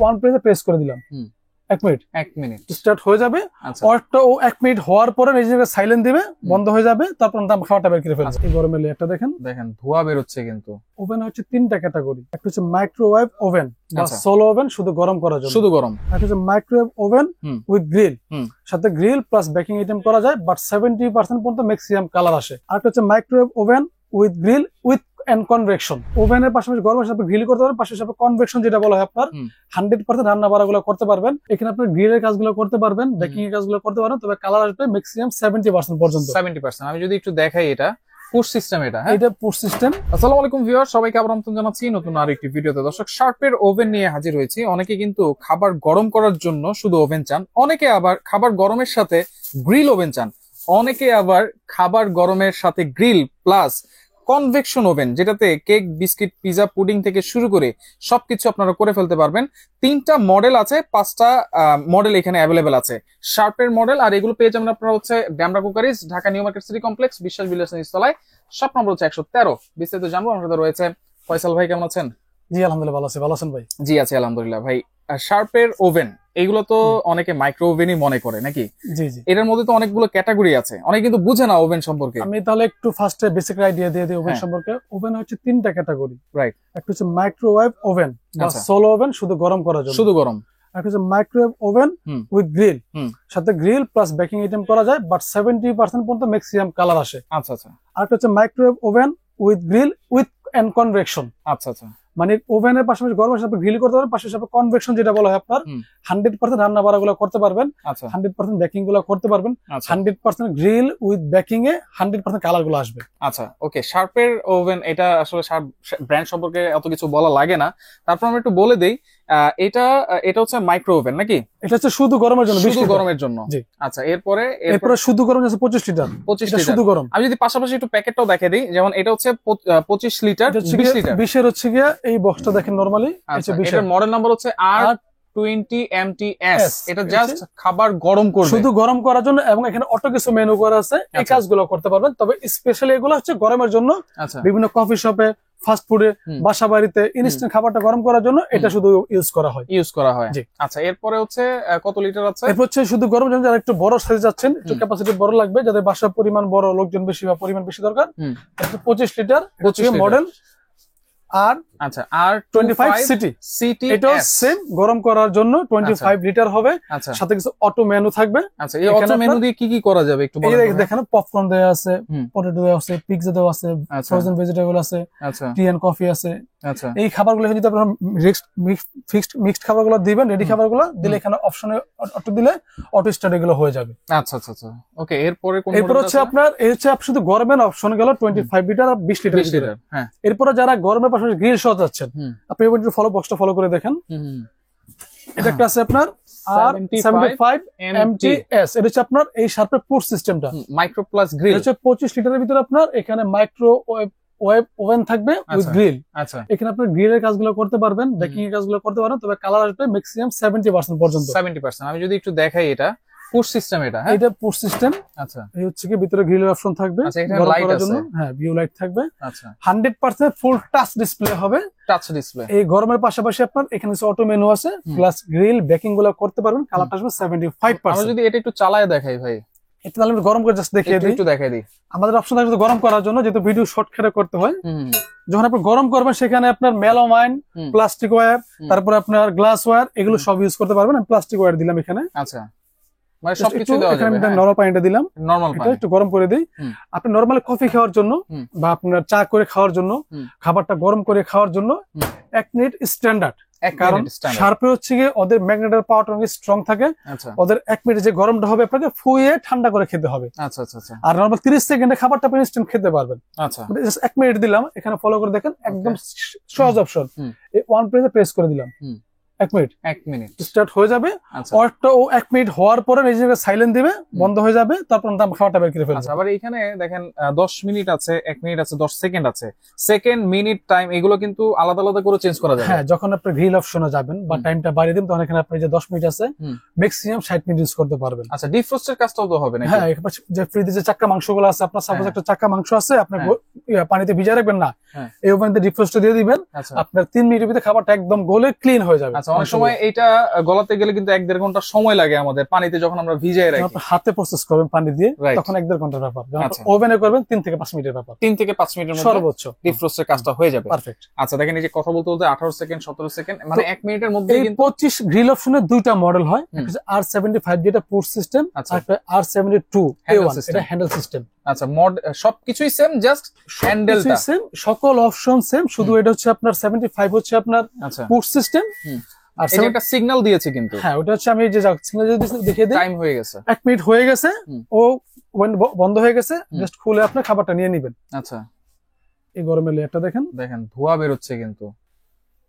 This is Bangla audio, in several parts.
ওয়ান প্রেসে প্রেস করে দিলাম, 1 মিনিট স্টার্ট হয়ে যাবে। অর্ডারটা ও 1 মিনিট হওয়ার পরে নিজেকে সাইলেন্ট দিবে, বন্ধ হয়ে যাবে, তারপর খাওয়াটা বের করে ফেলছে। এই গরমের লেয়ারটা দেখেন ধোঁয়া বের হচ্ছে। কিন্তু ওভেন হচ্ছে 3টা ক্যাটাগরি। একটা হচ্ছে মাইক্রোওয়েভ ওভেন বা সোলো ওভেন, শুধু গরম করার জন্য, শুধু গরম। একটা হচ্ছে মাইক্রোওয়েভ ওভেন উইথ গ্রিল, সাথে গ্রিল প্লাস বেকিং আইটেম করা যায়, বাট 70% পর্যন্ত ম্যাক্সিমাম কালার আসে। আরেকটা হচ্ছে microwave oven with grill with and convection. ওভেনের পাশাপাশি গরমের সাথে গ্রিল করতে পারবেন, পাশাপাশি কনভেকশন যেটা বলা হয় আপনার 100% রান্না বাড়াগুলো করতে পারবেন। এখানে আপনি গ্রিলের কাজগুলো করতে পারবেন, বেকিং এর কাজগুলো করতে পারবেন, তবে কালার আসবে ম্যাক্সিমাম 70% পর্যন্ত। 70%। আমি যদি একটু দেখাই, এটা পুশ সিস্টেম। এটা পুশ সিস্টেম। আসসালামু আলাইকুম ভিউয়ার, সবাইকে আবার আমন্ত্রণ জানাচ্ছি নতুন আরেকটি ভিডিওতে। দর্শক, শার্পের ওভেন নিয়ে হাজির হয়েছি। অনেকে কিন্তু খাবার গরম করার জন্য শুধু ওভেন চান, অনেকে আবার খাবার গরমের সাথে গ্রিল ওভেন চান, অনেকে আবার খাবার গরমের সাথে গ্রিল প্লাস কনভেকশন ওভেন, যেটাতে কেক, বিস্কিট, পিজা, পুডিং থেকে শুরু করে সবকিছু আপনারা করে ফেলতে পারবেন। 3টা মডেল আছে, 5টা মডেল এখানে অ্যাভেলেবেল আছে শার্পের মডেল। আর এগুলো পেয়ে যাবেন আপনারা হচ্ছে Damra cookeries, Dhaka new market city complex, Biswas builders নিচতলায়, শপ নম্বর হচ্ছে 113। বিস্তারিত জানবো। আমার সাথে রয়েছে ফয়সাল ভাই। কেমন আছেন? জি আলহামদুলিল্লাহ ভালো আছি। ভালো আছেন ভাই? জি আছি আলহামদুলিল্লাহ ভাই। শার্পের ওভেন এগুলো তো অনেকে মাইক্রো ওভেনই মনে করে নাকি? জি জি। এটার মধ্যে তো অনেকগুলো ক্যাটাগরি আছে, অনেকে কিন্তু বুঝে না ওভেন সম্পর্কে। আমি তাহলে একটু ফার্স্টে বেসিক আইডিয়া দিয়ে দিই ওভেন সম্পর্কে। ওভেন হচ্ছে 3টা ক্যাটাগরি। রাইট। একটা হচ্ছে মাইক্রোওয়েভ ওভেন বা সোলো ওভেন, শুধু গরম করার জন্য, শুধু গরম। একটা হচ্ছে মাইক্রোওয়েভ ওভেন উইথ গ্রিল, সাথে গ্রিল প্লাস বেকিং আইটেম করা যায়, বাট 70% পর্যন্ত ম্যাক্সিমাম কালার আসে। আচ্ছা আচ্ছা। আরেকটা হচ্ছে microwave oven with grill with and convection. আচ্ছা আচ্ছা। মানে ওভেনের পাশাপাশি গরমের সাথে গ্রিল করতে পারবেন, পাশাপাশি কনভেকশন যেটা বলা হয় আপনার 100% রান্না বাড়াগুলো করতে পারবেন, 100% বেকিং গুলো করতে পারবেন, 100% grill with baking A 100% colour গুলো আসবে। আচ্ছা ওকে। শার্পের ওভেন, এটা আসলে শার্প ব্র্যান্ড সম্পর্কে এত কিছু বলা লাগে না, তারপর আমি একটু বলে দেই। এটা হচ্ছে মাইক্রো ওভেন নাকি? এটা হচ্ছে শুধু গরমের জন্য, শুধু গরমের জন্য। জি। আচ্ছা, এরপরে শুধু গরম আছে 25 লিটার। 25 লিটার শুধু গরম। আমি যদি পাশাপাশি একটু প্যাকেটটাও দেখে দিই, যেমন এটা হচ্ছে 25 লিটার, 20 লিটার। 20 এর হচ্ছে গিয়ে এই বক্সটা দেখেন নরমালি। আচ্ছা, এটার মডেল নাম্বার হচ্ছে R20MTS। এটা জাস্ট খাবার গরম করবে, শুধু গরম করার জন্য, এবং এখানে অটো কিছু মেনু করা আছে, এই কাজগুলো করতে পারবেন। তবে স্পেশালি এগুলো হচ্ছে গরমের জন্য, বিভিন্ন কফি শপে, ফাস্ট ফুডে, বাসা বাড়িতে ইনস্ট্যান্ট খাবারটা গরম করার জন্য এটা শুধু ইউজ করা হয়। জি। আচ্ছা, এরপরে হচ্ছে কত লিটার আছে? এরপর হচ্ছে শুধু গরম জন্য, যারা একটু বড় সাইজ যাচ্ছেন, একটু ক্যাপাসিটি বড় লাগবে, যাদের বাসার পরিমাণ বড়, লোকজন বেশি বা পরিমাণ বেশি দরকার, 25 লিটার মডেল। আর আচ্ছা, R25 সিটি, এটা সেম গরম করার জন্য 25 লিটার হবে। সাথে কিছু অটো মেনু থাকবে। আচ্ছা, এই অটো মেনু দিয়ে কি কি করা যাবে একটু বলেন। এই দেখেন, পপকর্ন দেওয়া আছে, পটেটো দেওয়া আছে, পিৎজা দেওয়া আছে, ফ্রোজেন ভেজিটেবল আছে, টি এন্ড কফি আছে। আচ্ছা, এই খাবারগুলো যদি আপনারা মিক্সড খাবারগুলো দিবেন, রেডি খাবারগুলো দিলে, এখানে অপশনে অটো দিলে অটো স্টার্ট এগুলো হয়ে যাবে। আচ্ছা আচ্ছা আচ্ছা। ওকে, এরপরে হচ্ছে আপনার শুধু গরমের অপশন গেল 25 লিটার আর 20 লিটার। হ্যাঁ। এরপরে যারা গরমের পাশাপাশি গ্রিল সহ যাচ্ছেন, আপনি একটু বক্সটা ফলো করে দেখেন। এটা একটা আছে আপনার R75MTS। এটা হচ্ছে আপনার এই শার্পের পুশ সিস্টেমটা, মাইক্রো প্লাস গ্রিল। হচ্ছে 25 লিটারের ভিতরে আপনার এখানে মাইক্রোওয়েভ ওভেন থাকবে উইথ গ্রিল। আচ্ছা, এখানে আপনি গ্রিলের কাজগুলো করতে পারবেন, বেকিং এর কাজগুলো করতে পারবেন, তবে কালার আসবে ম্যাক্সিমাম 70% পর্যন্ত। 70%। আমি যদি একটু দেখাই, এটা পুশ সিস্টেম। এটা পুশ সিস্টেম। আচ্ছা, এই হচ্ছে কি ভিতরে গ্রিলের অপশন থাকবে, লাইট আছে, হ্যাঁ, ভিউ লাইট থাকবে। আচ্ছা, 100% ফুল টাচ ডিসপ্লে হবে। Touch display. এই গরমের পাশাপাশি আপনার এখানে অটো মেনু আছে, প্লাস গ্রিল বেকিং গুলো করতে পারবেন। কালারটা আসবে 75%। আমরা যদি এটা একটু চালায় দেখাই ভাই, এটা তাহলে গরম করে জাস্ট দেখিয়ে দিই, একটু দেখাই দিই। আমাদের অপশন থাকবে গরম করার জন্য, যেহেতু ভিডিও শর্টকাটে করতে হয়। যখন আপনি গরম করবেন, সেখানে আপনার মেলামাইন, প্লাস্টিক ওয়্যার, তারপর আপনার গ্লাস ওয়্যার, এগুলো সব ইউজ করতে পারবেন। আমি প্লাস্টিক ওয়্যার দিলাম এখানে। আচ্ছা, মানে সবকিছু দেওয়া যাবে। এখানে নরমাল পানিটা দিলাম, নরমাল পানি একটু গরম করে দিই। আপনি নরমালি কফি খাওয়ার জন্য বা আপনার চা করে খাওয়ার জন্য, খাবারটা গরম করে খাওয়ার জন্য 1 মিনিট স্ট্যান্ডার্ড। কারণ শার্পে হচ্ছে গিয়ে ওদের ম্যাগনেটের পাওয়ারটা অনেক স্ট্রং থাকে। ওদের 1 মিনিট যে গরমটা হবে আপনাকে ফুয়ে ঠান্ডা করে খেতে হবে। আচ্ছা আচ্ছা। আর নরমাল 30 সেকেন্ডে খাবারটা আপনি ইনস্ট্যান্ট খেতে পারবেন। আচ্ছা, 1 মিনিট দিলাম, এখানে ফলো করে দেখেন, একদম সহজ অপশন। এই ওয়ান প্রেস করে দিলাম, 1 মিনিট স্টার্ট হয়ে যাবে। অর্ডারটা ও 1 মিনিট হওয়ার পরে নিজেকে সাইলেন্ট দিবে, বন্ধ হয়ে যাবে, তারপর খাওয়াটা বের করে ফেলবে। আবার এখানে দেখেন 10 মিনিট আছে, 1 মিনিট আছে, 10 সেকেন্ড আছে, সেকেন্ড, মিনিট, টাইম, এগুলো কিন্তু আলাদা আলাদা করে চেঞ্জ করা যাবে। হ্যাঁ, যখন আপনি গ্রিল অপশনে যাবেন বা টাইমটা বাড়িয়ে দিন, তখন এখানে আপনি যে 10 মিনিট আছে, ম্যাক্সিমাম 60 মিনিট ইউজ করতে পারবেন। আচ্ছা, ডিফ্রস্টের কাজটাও তো হবে নাকি? হ্যাঁ, যে ফ্রিজে যে চাক্কা মাংসগুলো আছে, আপনার সাপোজ একটা চাক্কা মাংস আছে, আপনি পানিতে ভিজিয়ে রাখবেন না, এই ওভেনতে ডিফ্রস্ট দিয়ে দিবেন, আপনার 3 মিনিটের ভিতরে খাবারটা একদম গলে ক্লিন হয়ে যাবে। আচ্ছা, অনেক সময় এটা গলাতে গেলে কিন্তু 1-1.5 ঘন্টা সময় লাগে আমাদের পানিতে যখন আমরা ভিজিয়ে রাখি। আপনি হাতে প্রসেস করবেন পানি দিয়ে, তখন 1-1.5 ঘন্টার ব্যাপার। ওভেনে করবেন 3 থেকে 5 মিনিটের ব্যাপার। 3 থেকে 5 মিনিটের মধ্যে সর্বোচ্চ ডিফ্রস্টের কাজটা হয়ে যাবে। পারফেক্ট। আচ্ছা, দেখেন এই যে কথা বলতে বলতে 18 সেকেন্ড 17 সেকেন্ড মানে 1 মিনিটের মধ্যে কিন্তু 25 গ্রিল অপশনের দুইটা মডেল হয়, একটা হচ্ছে R75 যেটা পুশ সিস্টেম, আর একটা R72 A1 এটা হ্যান্ডেল সিস্টেম। আচ্ছা, সবকিছুই সেম, জাস্ট হ্যান্ডেলটা সেম, সকল অপশন সেম, শুধু এটা হচ্ছে আপনার 75 হচ্ছে আপনার পুশ সিস্টেম। আর এই যে একটা সিগন্যাল দিয়েছে কিন্তু, হ্যাঁ ওটা হচ্ছে আমি যে সিগন্যাল দেখিয়ে দিই, টাইম হয়ে গেছে, 1 মিনিট হয়ে গেছে, ও বন্ধ হয়ে গেছে, জাস্ট খুলে আপনি খাবারটা নিয়ে নেবেন। আচ্ছা, এই গরমের লেয়ারটা দেখেন ধোঁয়া বেরোচ্ছে কিন্তু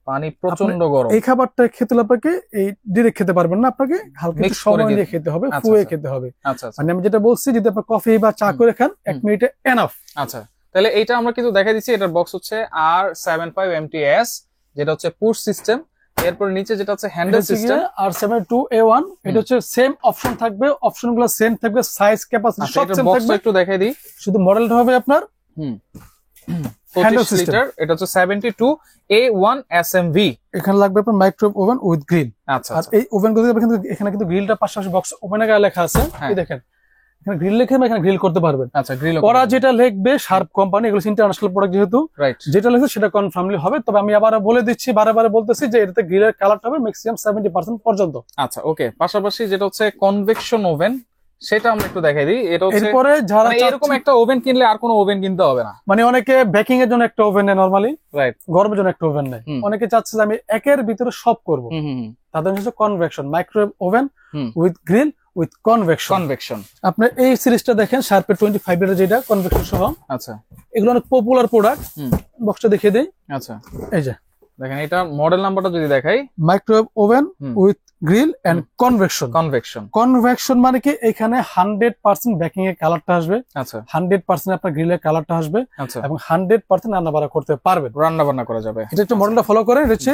পানি প্রচন্ড গরম। এই খাবারটা খেতে হলে আপনাকে এই ডিরেক্ট খেতে পারবেন না, আপনাকে হালকা একটু সময় নিয়ে খেতে হবে, ফুয়ে খেতে হবে। মানে আমি যেটা বলছি, যদি আপনি কফি বা চা করে খান 1 মিনিটে এনাফ। আচ্ছা, তাহলে এটা আমরা কিন্তু দেখাই দিচ্ছি, এটার বক্স হচ্ছে R75 MTS, যেটা হচ্ছে পুশ সিস্টেম। এরপর নিচে যেটা হচ্ছে হ্যান্ডেল সিস্টেম R72 A1, এটা হচ্ছে সেম অপশন থাকবে, অপশনগুলো সেম থাকবে, সাইজ ক্যাপাসিটি সব সেম থাকবে। একটু দেখাই দিই, শুধু মডেলটা হবে আপনার 25 লিটার। এটা হচ্ছে 72 A1 SMV। এখানে লাগবে আপনার মাইক্রোওয়েভ ওভেন উইথ গ্রিল। আচ্ছা, আর এই ওভেনগুলো এখানে কিন্তু গ্রিলটা পাশাপাশি বক্স ওভেনের গায়ে লেখা আছে, এই দেখেন এখানে গ্রিল লিখে এখানে গ্রিল করতে পারবেন। আচ্ছা, গ্রিল ওরা যেটা লিখবে শার্প কোম্পানি, এগুলো ইন্টারন্যাশনাল প্রোডাক্ট যেহেতু, যেটা লিখবে সেটা কনফার্মলি হবে। তবে আমি আবার বলে দিচ্ছি, বারে বলতেছি যে এটাতে গ্রিলের কালারটা হবে ম্যাক্সিমাম 70% পর্যন্ত। আচ্ছা, ওকে। পাশাপাশি যেটা হচ্ছে কনভেকশন ওভেন, সেটা আমরা একটু দেখাই দিই। এটা হচ্ছে এরপরে যারা এরকম একটা ওভেন কিনলে আর কোনো ওভেন কিনতে হবে না, মানে অনেকে বেকিং এর জন্য একটা ওভেন নেয় নরমালি, রাইট, গরমের জন্য একটা ওভেন নেয়। অনেকে চাচ্ছে যে আমি একের ভিতরে সব করব, তাদের হচ্ছে convection microwave oven with grill with convection. আপনার এই সিরিজটা দেখেন, শার্পের 25 লিটার যেটা কনভেকশন সহ। আচ্ছা, এগুলো অনেক পপুলার প্রোডাক্ট। বক্সটা দেখিয়ে দেই। আচ্ছা, এই যে দেখেন, এটা মডেল নাম্বারটা যদি দেখাই, microwave oven with grill and convection মানে কি, এখানে 100% বেকিং এর কালারটা আসবে। আচ্ছা, 100% আপনার গ্রিলের কালারটা আসবে, এবং 100% রান্না বান্না করতে পারবেন, রান্না বান্না করা যাবে। এটা একটু মডেলটা ফলো করে, এটা হচ্ছে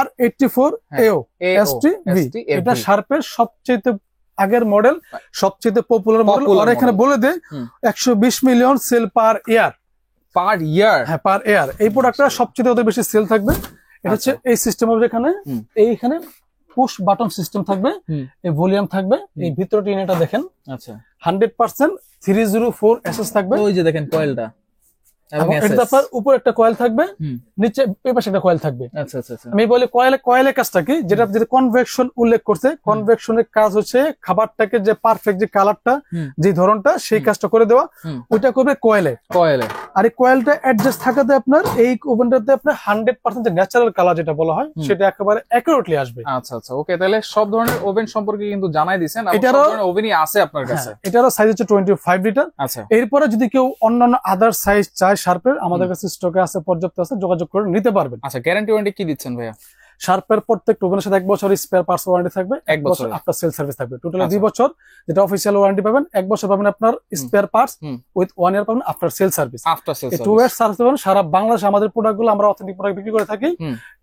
R84 AO STV। এটা শার্পের সবচেয়ে আগের মডেল, সবচেয়ে পপুলার মডেল। আর এখানে বলে দেয় 120 মিলিয়ন সেল পার ইয়ার। হ্যাঁ, পার ইয়ার। এই প্রোডাক্টটা সবচেয়ে ওদের বেশি সেল থাকবে। এটা হচ্ছে এই সিস্টেম হবে, যেখানে এইখানে পুশ বাটন সিস্টেম থাকবে, এই ভলিউম থাকবে, এই ভিতরে টিনেটা দেখেন। আচ্ছা, 100% 304 SS থাকবে। ওই যে দেখেন কয়েলটা, এবং এটা আপনার উপরে একটা কয়েল থাকবে, নিচে এই পাশে একটা কয়েল থাকবে। আচ্ছা, আমি বলি কয়েলের কাজটা কি, যেটা কনভেকশন উল্লেখ করছে, কনভেকশনের কাজ হচ্ছে খাবারটাকে যে পারফেক্ট যে কালারটা, যে ধরনটা, সেই কাজটা করে দেওয়া। ওইটা করবে কয়েলে। আর এই কয়েলটা অ্যাডজাস্ট থাকাতে আপনার এই ওভেনটাতে আপনার 100% যে ন্যাচারাল কালার যেটা বলা হয়, সেটা একেবারে অ্যাকুরেটলি আসবে। আচ্ছা, ওকে। তাহলে সব ধরনের ওভেন সম্পর্কে কিন্তু জানাই দিয়েছেন, ওভেনই আছে আপনার কাছে। এটারও সাইজ হচ্ছে 25 লিটার। আচ্ছা, এরপরে যদি কেউ অন্যান্য আদার সাইজ চায় শার্পের, আমাদের কাছে স্টকে আছে, পর্যাপ্ত আছে, যোগাযোগ করে নিতে পারবেন। আচ্ছা, গ্যারান্টি ওয়ারেন্টি কি দিচ্ছেন ভাইয়া? শার্পের প্রত্যেক ওভেনের সাথে 1 বছর স্পেয়ার পার্টস ওয়ারেন্টি থাকবে, 1 বছর আফটার সেল সার্ভিস থাকবে। টোটালি 2 বছর যেটা অফিসিয়াল ওয়ারেন্টি পাবেন, 1 বছর পাবেন আপনার স্পেয়ার পার্টস উইথ 1 ইয়ার পাবেন after sale service. 2 year service পাবেন সারা বাংলাদেশে। আমাদের প্রোডাক্টগুলো আমরা অথেন্টিক প্রোডাক্ট বিক্রি করে থাকি।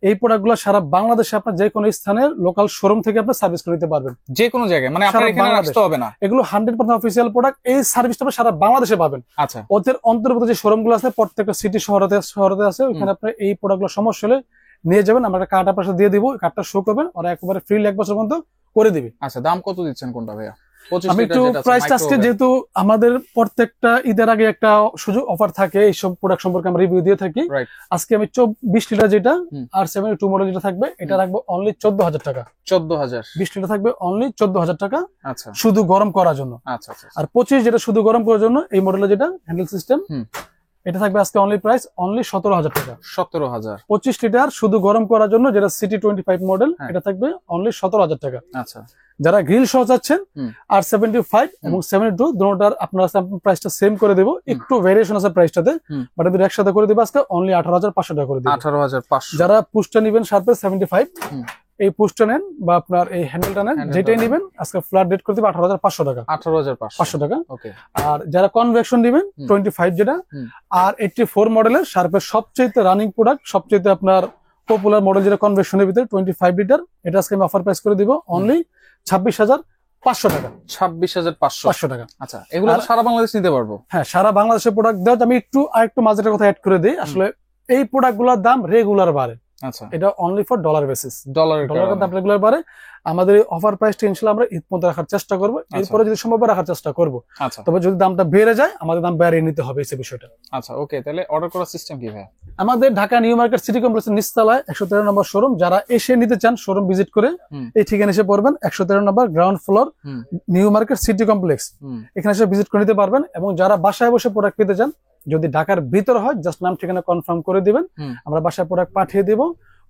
এই প্রোডাক্টগুলো সারা বাংলাদেশে আপনার যে কোনো স্থানের লোকাল শোরুম থেকে আপনি সার্ভিস করে নিতে পারবেন, যে কোনো জায়গায়। মানে আপনার এখানে আসতে হবে না, এগুলো 100% অফিসিয়াল প্রোডাক্ট। এই সার্ভিসটা সারা বাংলাদেশে পাবেন। আচ্ছা, ওদের অন্তর্গত যে শোরুমগুলো আছে, প্রত্যেকটা সিটি শহরে আছে, ওখানে আপনি এই প্রোডাক্টগুলো সমস্যা হলে নিয়ে যাবেন, আমরা কার্ড আপনার দিয়ে দিব, কার্ডটা শো করবেন, ওরা একেবারে ফ্রি 1 বছর পর্যন্ত করে দিবে। আচ্ছা, দাম কত দিচ্ছেন কোনটা ভাইয়া? আমি একটু প্রাইসটা আজকে, যেহেতু আমাদের প্রত্যেকটা ঈদের আগে একটা সুযোগ অফার থাকে, এইসব প্রোডাক্ট সম্পর্কে আমরা রিভিউ দিয়ে থাকি। আজকে আমি 20 লিটার যেটা R72 মডেল যেটা থাকবে, এটা রাখবো অনলি 14,000 টাকা। 14,000 20 লিটার থাকবে অনলি 14,000 টাকা। আচ্ছা, শুধু গরম করার জন্য। আচ্ছা, আর 25 যেটা শুধু গরম করার জন্য, এই মডেলের যেটা হ্যান্ডেল সিস্টেম, এটা থাকবে আজকে অনলি প্রাইস অনলি 17,000 টাকা। 17,000 25 লিটার শুধু গরম করার জন্য, যেটা সিটি 25 মডেল, এটা থাকবে অনলি 17,000 টাকা। আচ্ছা, যারা গ্রিল সহ চাচ্ছেন, R75 এবং 72 দুটোটার আপনারা প্রাইসটা সেম করে দেবো, একটু ভেরিয়েশন আছে প্রাইসটাতে, বাট এদের একসাথে করে দেবো আজকে অনলি 18,500 টাকা করে দেবো। 18,500। যারা পুশটা নিবেন শার্পের 75, এই পুশটা নেন বা আপনার এই হ্যান্ডেলটা নেন, যেটাই নিবেন আজকে ফ্ল্যাট রেট করে দিবে 18,500 টাকা। 18,500 টাকা। আর যারা কনভেকশন নিবেন 25 যেটা R84 মডেলের শার্পের সবচেয়ে রানিং প্রোডাক্ট, সবচেয়ে আপনার পপুলার মডেল যেটা কনভেকশনের ভিতরে 25 লিটার, এটা আজকে আমি অফার প্রাইস করে দিব অনলি 26,500 টাকা। 26,500 টাকা। আচ্ছা, এগুলো সারা বাংলাদেশ নিতে পারবো? হ্যাঁ, সারা বাংলাদেশের প্রোডাক্ট দেওয়া। আমি একটু আরেকটু মাঝের কথা অ্যাড করে দিই। আসলে এই প্রোডাক্ট গুলোর দাম রেগুলার বাড়ে, আচ্ছা, এটা অনলি ফর ডলার বেসিস। ডলারের ডলার কারণে। আপনার রেগুলার বাড়ে। আমাদের অফার প্রাইসটা ইনশাআল্লাহ আমরা ঈদ পর্যন্ত রাখার চেষ্টা করব, এরপরে যদি সম্ভব হয় রাখার চেষ্টা করব। আচ্ছা তবে যদি দামটা বেড়ে যায় আমাদের দাম বাড়িয়ে নিতে হবে, এই বিষয়টা। আচ্ছা, ওকে, তাহলে অর্ডার করার সিস্টেম কি ভাই? আমাদের ঢাকা নিউ মার্কেট সিটি কমপ্লেক্সের নিচতলায় 113 নম্বর শোরুম, যারা এসে নিতে চান শোরুম ভিজিট করে হুম। এই ঠিকানা এসে পড়বেন, 113 নম্বর গ্রাউন্ড ফ্লোর, হুম। New market city complex. হুম। এখানে এসে ভিজিট করে নিতে পারবেন। এবং যারা বাসায় বসে প্রোডাক্ট পেতে চান, যদি ঢাকার ভিতর হয় জাস্ট নাম ঠিকানা কনফার্ম করে দিবেন, হুম। আমরা বাসায় প্রোডাক্ট পাঠিয়ে দিব।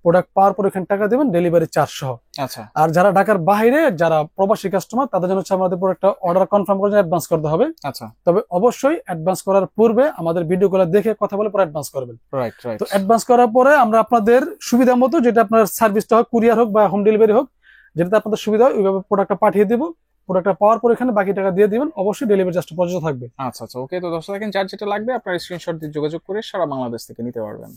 প্রোডাক্ট পাওয়ার পর এখানে টাকা দিবেন ডেলিভারি চার্জ সহ। আচ্ছা, আর যারা ঢাকার বাইরে, যারা প্রবাসী কাস্টমার, তাদের জন্য হচ্ছে আমাদের প্রোডাক্টটা অর্ডার কনফার্ম করে অ্যাডভান্স করতে হবে। আচ্ছা, তবে অবশ্যই অ্যাডভান্স করার পূর্বে আমাদের ভিডিওগুলো দেখে কথা বলে পরে অ্যাডভান্স করবেন। Right right. তো অ্যাডভান্স করার পরে আমরা আপনাদের সুবিধা মতো, যেটা আপনার সার্ভিসটা হোক, কুরিয়ার হোক বা হোম ডেলিভারি হোক, যেটাতে আপনাদের সুবিধা হয় ওইভাবে প্রোডাক্টটা পাঠিয়ে দিব। প্রোডাক্টটা পাওয়ার পর এখানে বাকি টাকা দিয়ে দিবেন, অবশ্যই ডেলিভারি চার্জটা প্রযোজ্য থাকবে। আচ্ছা আচ্ছা, ওকে। তো দর্শক দেখেন, যার যেটা লাগবে আপনার স্ক্রিনশট দিয়ে যোগাযোগ করে সারা বাংলাদেশ থেকে নিতে পারবেন।